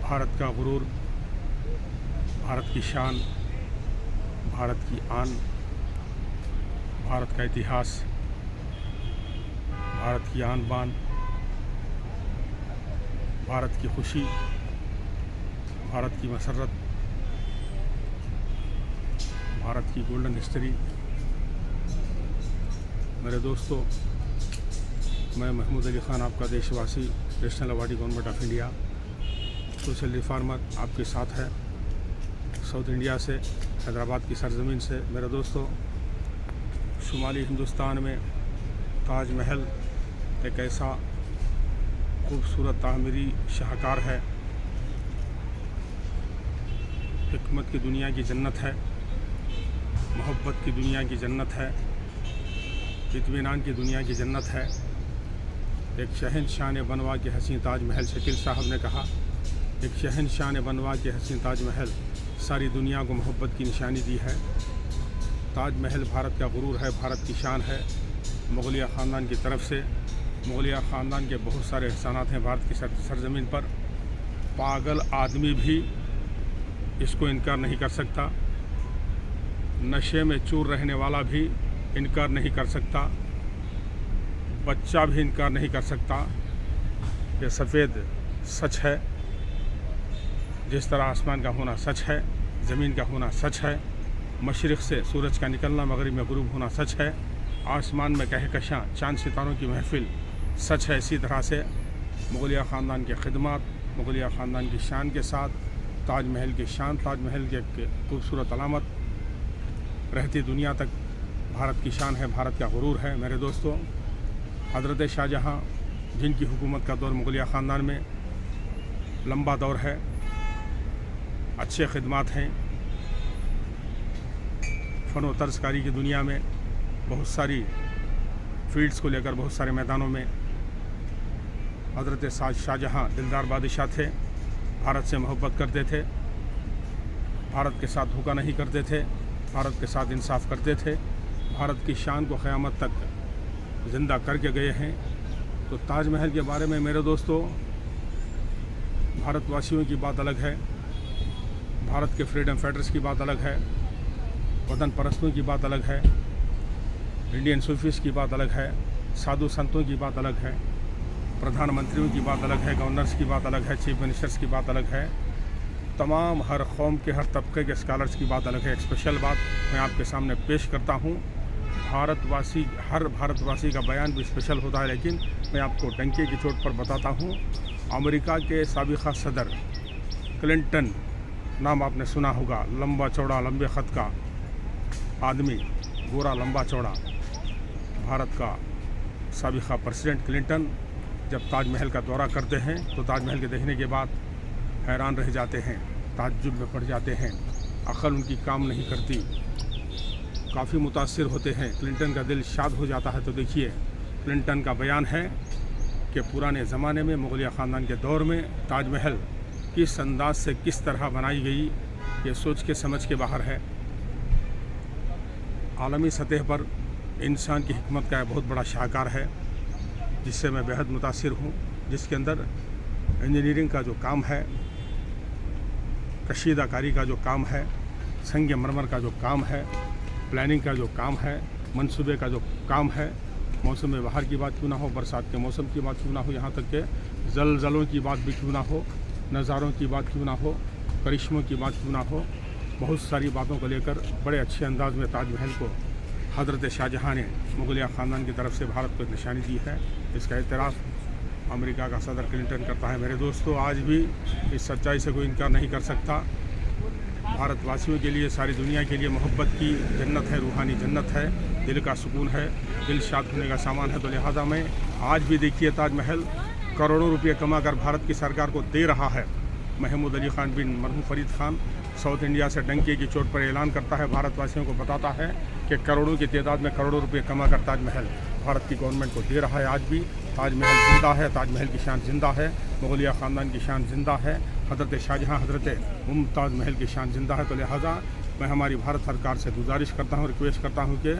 भारत का गुरूर, भारत की शान, भारत की आन, भारत का इतिहास, भारत की आन बान, भारत की खुशी, भारत की मसरत, भारत की गोल्डन हिस्ट्री। मेरे दोस्तों, मैं महमूद अली ख़ान, आपका देशवासी, national awardee government of India, social reformer, आपके साथ है साउथ इंडिया से, हैदराबाद की सरजमीन से। मेरे दोस्तों, शुमाली हिंदुस्तान में ताजमहल एक ऐसा खूबसूरत तामीरी शाहकार है, हिकमत की दुनिया की जन्नत है, मोहब्बत की दुनिया की जन्नत है, इत्मीनान की दुनिया की जन्नत है। एक शहनशाह ने बनवा के हसीन ताजमहल, शकील साहब ने कहा, एक शहनशाह ने बनवा के हसीन ताजमहल सारी दुनिया को मोहब्बत की निशानी दी है। ताजमहल भारत का गुरूर है, भारत की शान है। मुग़लिया ख़ानदान की तरफ से, मुग़लिया ख़ानदान के बहुत सारे एहसानात हैं भारत की सरज़मीन पर। पागल आदमी भी इसको इनकार नहीं कर सकता, नशे में चूर रहने वाला भी इनकार नहीं कर सकता, बच्चा भी इनकार नहीं कर सकता। ये सफ़ेद सच है, जिस तरह आसमान का होना सच है, ज़मीन का होना सच है, मशरिक़ से सूरज का निकलना, मगरिब में गुरूब होना सच है, आसमान में कहकशां चाँद सितारों की महफिल सच है। इसी तरह से मुग़लिया ख़ानदान के ख़िदमत, मुग़लिया ख़ानदान की शान के साथ ताजमहल की शान, ताजमहल की खूबसूरत अलामत रहती दुनिया तक भारत की शान है, भारत का गुरूर है। मेरे दोस्तों, हज़रत शाहजहाँ, जिनकी हुकूमत का दौर मुग़लिया ख़ानदान में लंबा दौर है, अच्छे ख़िदमत हैं, फ़न व तर्ज़कारी की दुनिया में बहुत सारी फील्ड्स को लेकर, बहुत सारे मैदानों में हज़रत शाहजहाँ दिलदार बादशाह थे, भारत से मोहब्बत करते थे, भारत के साथ धोखा नहीं करते थे, भारत के साथ इंसाफ करते थे, भारत की शान को क़यामत तक ज़िंदा करके गए हैं। तो ताजमहल के बारे में मेरे दोस्तों, भारतवासियों की बात अलग है, भारत के फ्रीडम फाइटर्स की बात अलग है, वतन परस्तों की बात अलग है, इंडियन सूफीज़ की बात अलग है, साधु संतों की बात अलग है, प्रधानमंत्रियों की बात अलग है, गवर्नर्स की बात अलग है, चीफ मिनिस्टर्स की बात अलग है, तमाम हर कौम के, हर तबके के स्कॉलर्स की बात अलग है। एक स्पेशल बात मैं आपके सामने पेश करता हूँ। भारतवासी, हर भारतवासी का बयान भी स्पेशल होता है, लेकिन मैं आपको डंके की चोट पर बताता हूँ। अमेरिका के साबिक़ा सदर क्लिंटन, नाम आपने सुना होगा, लंबा चौड़ा, लंबे ख़त का आदमी, गोरा लंबा चौड़ा, भारत का साबिक़ा प्रेसिडेंट क्लिंटन जब ताजमहल का दौरा करते हैं तो ताजमहल के देखने के बाद हैरान रह जाते हैं, ताज्जुब में पड़ जाते हैं, अक़ल उनकी काम नहीं करती, काफ़ी मुतासिर होते हैं, क्लिंटन का दिल शाद हो जाता है। तो देखिए, क्लिंटन का बयान है कि पुराने ज़माने में मुग़लिया ख़ानदान के दौर में ताजमहल किस अंदाज से किस तरह बनाई गई, ये सोच के समझ के बाहर है। आलमी सतह पर इंसान की हिकमत का बहुत बड़ा शाहकार है, जिससे मैं बेहद मुतासिर हूँ, जिसके अंदर इंजीनियरिंग का जो काम है, कशीदाकारी का जो काम है, संग मरमर का जो काम है, प्लानिंग का जो काम है, मंसूबे का जो काम है, मौसम बहार की बात क्यों ना हो, बरसात के मौसम की बात क्यों ना हो, यहाँ तक के ज़लज़लों की बात भी क्यों ना हो, नज़ारों की बात क्यों ना हो, करिश्मों की बात क्यों ना हो, बहुत सारी बातों को लेकर बड़े अच्छे अंदाज में ताजमहल को हज़रत शाहजहाँ ने मुग़लिया ख़ानदान की तरफ से भारत को निशानी दी है। इसका एतराफ़ अमेरिका का सदर क्लिंटन करता है। मेरे दोस्तों, आज भी इस सच्चाई से कोई इनकार नहीं कर सकता। भारतवासियों के लिए, सारी दुनिया के लिए मोहब्बत की जन्नत है, रूहानी जन्नत है, दिल का सुकून है, दिल शाद होने का सामान है। तो लिहाजा में आज भी देखिए, ताजमहल करोड़ों रुपये कमा कर भारत की सरकार को दे रहा है। महमूद अली ख़ान बिन मरहूम फ़रीद ख़ान साउथ इंडिया से डंके की चोट पर ऐलान करता है, भारतवासियों को बताता है कि करोड़ों की तादाद में करोड़ों रुपये कमा कर ताजमहल भारत की गवर्नमेंट को दे रहा है। आज भी ताजमहल ज़िंदा है, ताजमहल की शान ज़िंदा है, मुग़लिया ख़ानदान की शान ज़िंदा है, हज़रत शाहजहाँ, हज़रत मुमताज़ महल की शान ज़िंदा है। तो लिहाजा मैं हमारी भारत सरकार से गुजारिश करता हूँ, रिक्वेस्ट करता हूँ कि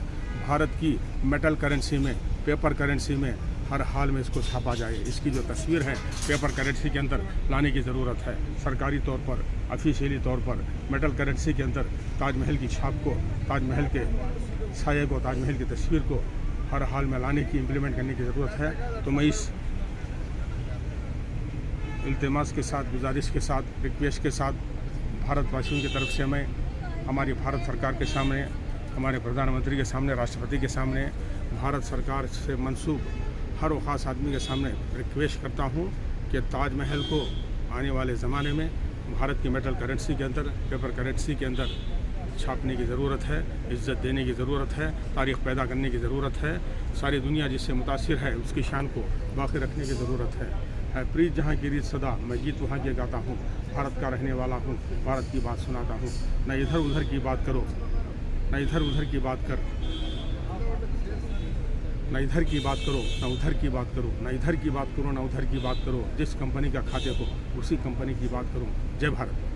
भारत की मेटल करेंसी में, पेपर करेंसी में हर हाल में इसको छापा जाए। इसकी जो तस्वीर है पेपर करेंसी के अंदर लाने की ज़रूरत है। सरकारी तौर पर, ऑफिशियली तौर पर मेटल करेंसी के अंदर ताजमहल की छाप को, ताजमहल के साये को, ताजमहल की तस्वीर को हर हाल में लाने की, इम्प्लीमेंट करने की ज़रूरत है। तो मैं इस इल्तिमास के साथ, गुजारिश के साथ, रिक्वेस्ट के साथ भारतवासियों की तरफ से मैं हमारी भारत सरकार के सामने, हमारे प्रधानमंत्री के सामने, राष्ट्रपति के सामने, भारत सरकार से मंसूब हर वो ख़ास आदमी के सामने रिक्वेस्ट करता हूँ कि ताजमहल को आने वाले ज़माने में भारत की मेटल करेंसी के अंदर, पेपर करेंसी के अंदर छापने की ज़रूरत है, इज़्ज़त देने की ज़रूरत है, तारीख़ पैदा करने की ज़रूरत है। सारी दुनिया जिससे मुतासिर है उसकी शान को बाकी रखने की ज़रूरत है। प्रीत जहाँ की रीत सदा, मैं गीत वहाँ के गाता हूँ, भारत का रहने वाला हूँ, भारत की बात सुनाता हूँ। न इधर उधर की बात करो, न इधर उधर की बात कर, न इधर की बात करो, न उधर की बात करो, न इधर की बात करो, न उधर की बात करो। जिस कंपनी का खाते हो उसी कंपनी की बात करो। जय भारत।